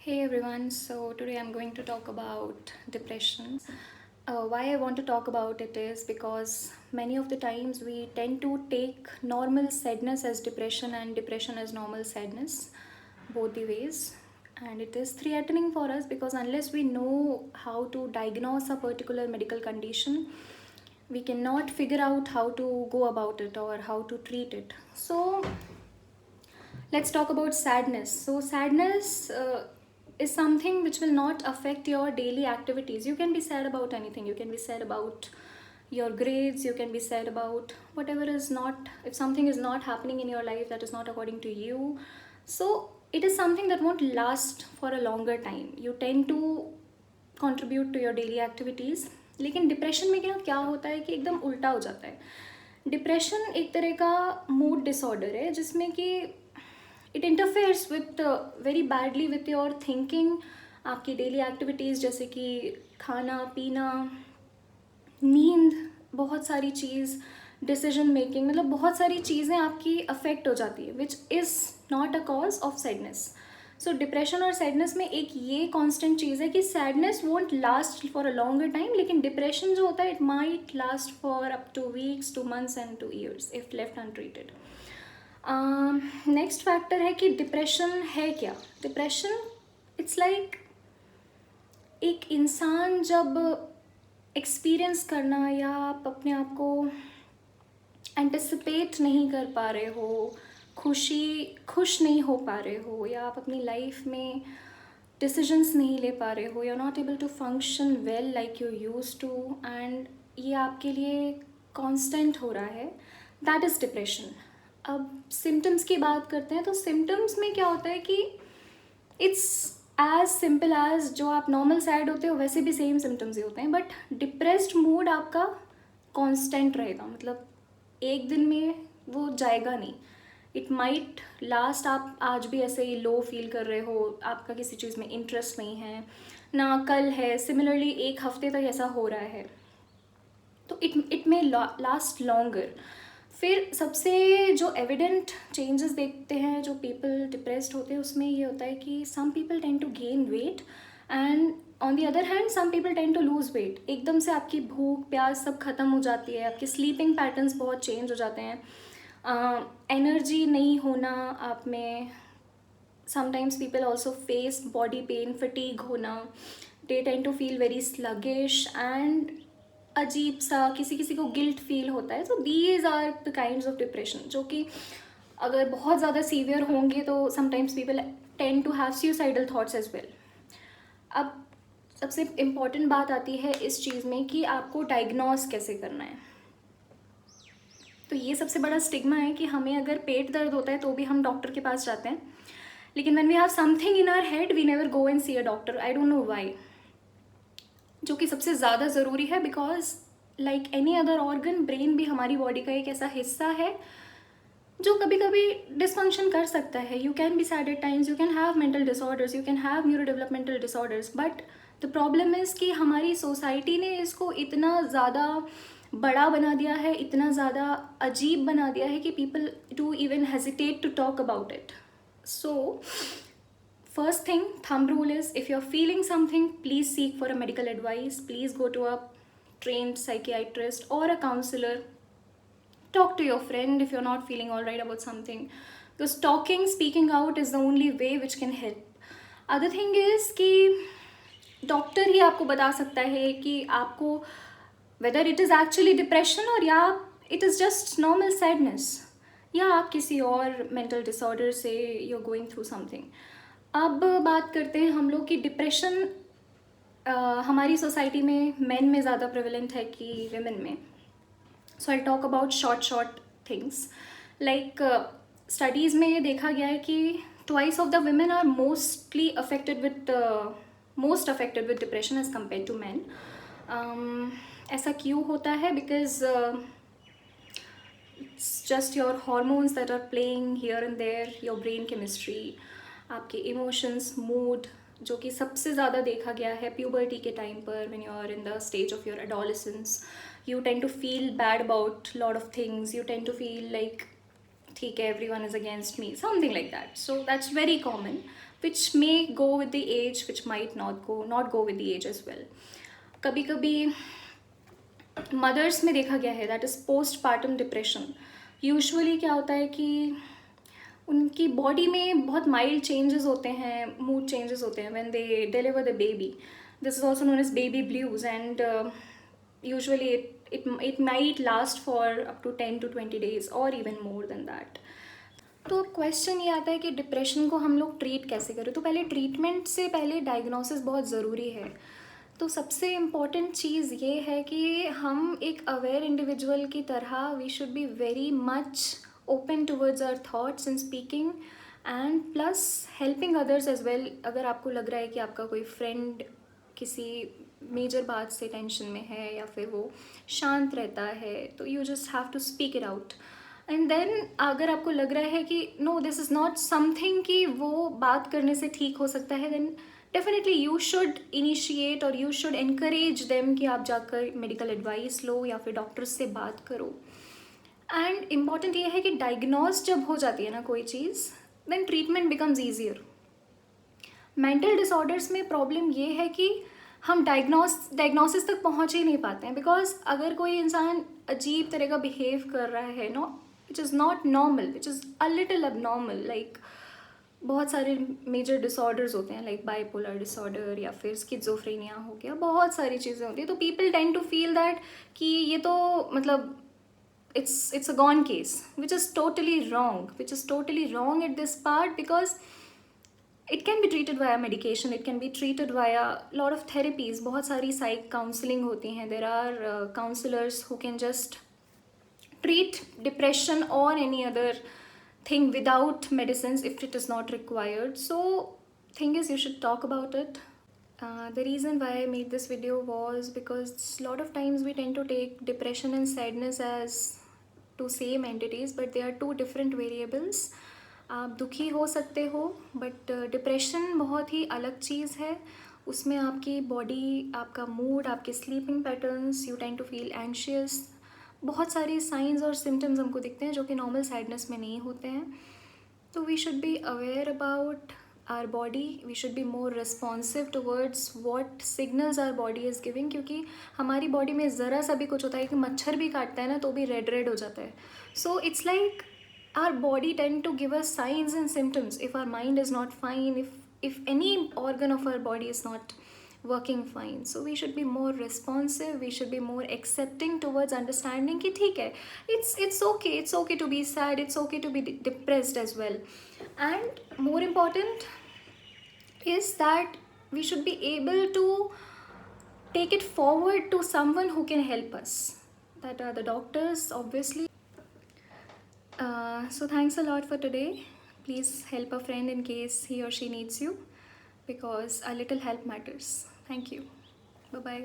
Hey everyone, so today I'm going to talk about depression. Why I want to talk about it is because many of the times we tend to take normal sadness as depression and depression as normal sadness, both the ways. And it is threatening for us because unless we know how to diagnose a particular medical condition, we cannot figure out how to go about it or how to treat it. So, let's talk about sadness. So sadness is something which will not affect your daily activities. You can be sad about anything. You can be sad about your grades. You can be sad about whatever is not, if something is not happening in your life that is not according to you. So it is something that won't last for a longer time. You tend to contribute to your daily activities. लेकिन depression में क्या होता है कि एकदम उल्टा हो जाता है. डिप्रेशन एक तरह का मूड डिसऑर्डर है जिसमें कि it interferes with very badly with your thinking. आपकी डेली एक्टिविटीज़ जैसे कि खाना पीना, नींद, बहुत सारी चीज़, डिसीजन मेकिंग, मतलब बहुत सारी चीज़ें आपकी अफेक्ट हो जाती है which is not a cause of sadness. So depression और सैडनेस में एक ये कांस्टेंट चीज़ है कि sadness won't last for a longer time, लेकिन डिप्रेशन जो होता है it might last for up two weeks, 2 months and 2 years if left untreated. Next factor है कि डिप्रेशन है क्या. डिप्रेशन इट्स लाइक एक इंसान जब एक्सपीरियंस करना या आप अपने आप को एंटिसिपेट नहीं कर पा रहे हो, खुश नहीं हो पा रहे हो, या आप अपनी लाइफ में डिसीजंस नहीं ले पा रहे हो, you are not able to function well like you use to, and ये आपके लिए कांस्टेंट हो रहा है, दैट इज़ डिप्रेशन. अब सिम्टम्स की बात करते हैं तो सिम्टम्स में क्या होता है कि इट्स एज सिंपल एज जो आप नॉर्मल सैड होते हो वैसे भी सेम सिम्टम्स ही होते हैं, बट डिप्रेस्ड मूड आपका कांस्टेंट रहेगा. मतलब एक दिन में वो जाएगा नहीं. It might last. आप आज भी ऐसे ही लो फील कर रहे हो, आपका किसी चीज़ में इंटरेस्ट नहीं है ना, कल है, सिमिलरली एक हफ्ते तक ऐसा हो रहा है, तो इट मे लास्ट लॉन्गर. फिर सबसे जो एविडेंट चेंजेस देखते हैं जो पीपल डिप्रेस्ड होते हैं उसमें ये होता है कि some people tend to gain weight and on the other hand some people tend to lose weight. एकदम से आपकी भूख प्यास सब खत्म हो जाती है, आपके स्लीपिंग पैटर्न्स बहुत चेंज हो जाते हैं, एनर्जी नहीं होना आप में. Sometimes people also face body pain, fatigue होना, they tend to feel very sluggish and अजीब सा, किसी किसी को गिल्ट फील होता है. तो these are the kinds of depression जो कि अगर बहुत ज़्यादा सीवियर होंगे तो sometimes people tend to have suicidal thoughts as well. अब सबसे इम्पॉर्टेंट बात आती है इस चीज़ में कि आपको डायग्नोस कैसे करना है. तो ये सबसे बड़ा स्टिग्मा है कि हमें अगर पेट दर्द होता है तो भी हम डॉक्टर के पास जाते हैं, लेकिन when we have something in our head we never go and see a doctor. I don't know why. जो कि सबसे ज़्यादा ज़रूरी है because like any other organ, brain भी हमारी बॉडी का एक ऐसा हिस्सा है जो कभी कभी डिसफंक्शन कर सकता है. You can be sad at times, you can have mental disorders, you can have neuro developmental disorders, but the problem is कि हमारी सोसाइटी ने इसको इतना ज़्यादा बड़ा बना दिया है, इतना ज़्यादा अजीब बना दिया है कि people do even hesitate to talk about it. So first thing, thumb rule is if you're feeling something, please seek for a medical advice. Please go to a trained psychiatrist or a counselor. Talk to your friend if you're not feeling all right about something, because talking, speaking out is the only way which can help. Other thing is कि doctor ही आपको बता सकता है कि आपको whether it is actually depression और या it is just normal sadness, या आप किसी और mental disorder से you're going through something. अब बात करते हैं हम लोग कि डिप्रेशन हमारी सोसाइटी में मेन में ज़्यादा प्रेवलेंट है कि वेमेन में. So I talk about short things like studies में ये देखा गया है कि twice of the women are most affected with depression as compare to man. ऐसा क्यों होता है? Because it's just your hormones that are playing here and there, your brain chemistry, आपके इमोशंस, मूड, जो कि सबसे ज़्यादा देखा गया है प्यूबर्टी के टाइम पर. When you are in the stage of your adolescence you tend to feel bad about lot of things, you tend to feel like ठीक है everyone is against me, something like that. So that's very common. which may go with the age, which might not go with the age as well. कभी कभी mother's में देखा गया है that is postpartum depression. Usually क्या होता है कि उनकी बॉडी में बहुत माइल्ड चेंजेस होते हैं, मूड चेंजेस होते हैं when they deliver the baby. This is also known as baby blues, and usually it might last for up to 10 to 20 days or even more than that. तो अब question ये आता है कि डिप्रेशन को हम लोग ट्रीट कैसे करें. तो पहले ट्रीटमेंट से पहले डायग्नोसिस बहुत ज़रूरी है. तो सबसे इम्पॉर्टेंट चीज़ ये है कि हम एक अवेयर इंडिविजुअल की तरह we should be very much open towards our thoughts in speaking, and plus helping others as well. अगर आपको लग रहा है कि आपका कोई फ्रेंड किसी मेजर बात से टेंशन में है या फिर वो शांत रहता है, तो you just have to speak it out. And then अगर आपको लग रहा है कि no this is not something कि वो बात करने से ठीक हो सकता है, then definitely you should initiate और यू शुड एनकरेज देम कि आप जाकर मेडिकल एडवाइस लो या फिर डॉक्टर्स से बात करो. एंड इम्पॉर्टेंट ये है कि डायग्नोज जब हो जाती है ना कोई चीज़, then treatment becomes easier. Mental disorders में प्रॉब्लम ये है कि हम डायग्नोसिस तक पहुंच ही नहीं पाते हैं, बिकॉज अगर कोई इंसान अजीब तरह का बिहेव कर रहा है know which is not normal, which is a little abnormal, like बहुत सारे मेजर डिसऑर्डर्स होते हैं लाइक बाइपोलर डिसऑर्डर या फिर स्किज़ोफ्रेनिया हो गया, बहुत सारी चीज़ें होती हैं. तो people tend to feel that कि ये तो मतलब it's a gone case, which is totally wrong at this part, because it can be treated via medication, it can be treated via lot of therapies. बहुत सारी psych counseling होती हैं. There are counselors who can just treat depression or any other thing without medicines if it is not required. So thing is, you should talk about it. The reason why I made this video was because a lot of times we tend to take depression and sadness as two same entities, but they are two different variables. आप दुखी हो सकते हो, but depression बहुत ही अलग चीज़ है. उसमें आपकी बॉडी, आपका मूड, आपके sleeping patterns, you tend to feel anxious, बहुत सारी साइंस और सिम्टम्स हमको दिखते हैं जो कि नॉर्मल सैडनेस में नहीं होते हैं. तो we should be aware about our body, we should be more responsive towards what signals our body is giving. क्योंकि हमारी बॉडी में ज़रा सा भी कुछ होता है कि मच्छर भी काटता है ना तो भी रेड हो जाता है. So it's like our body tend to give us signs and symptoms if our mind is not fine, if any organ of our body is not working fine. So we should be more responsive, we should be more accepting towards understanding कि ठीक है, it's okay to be sad, it's okay to be depressed as well. And more important is that we should be able to take it forward to someone who can help us, that are the doctors obviously. So thanks a lot for today. Please help a friend in case he or she needs you, because a little help matters. Thank you. Bye bye.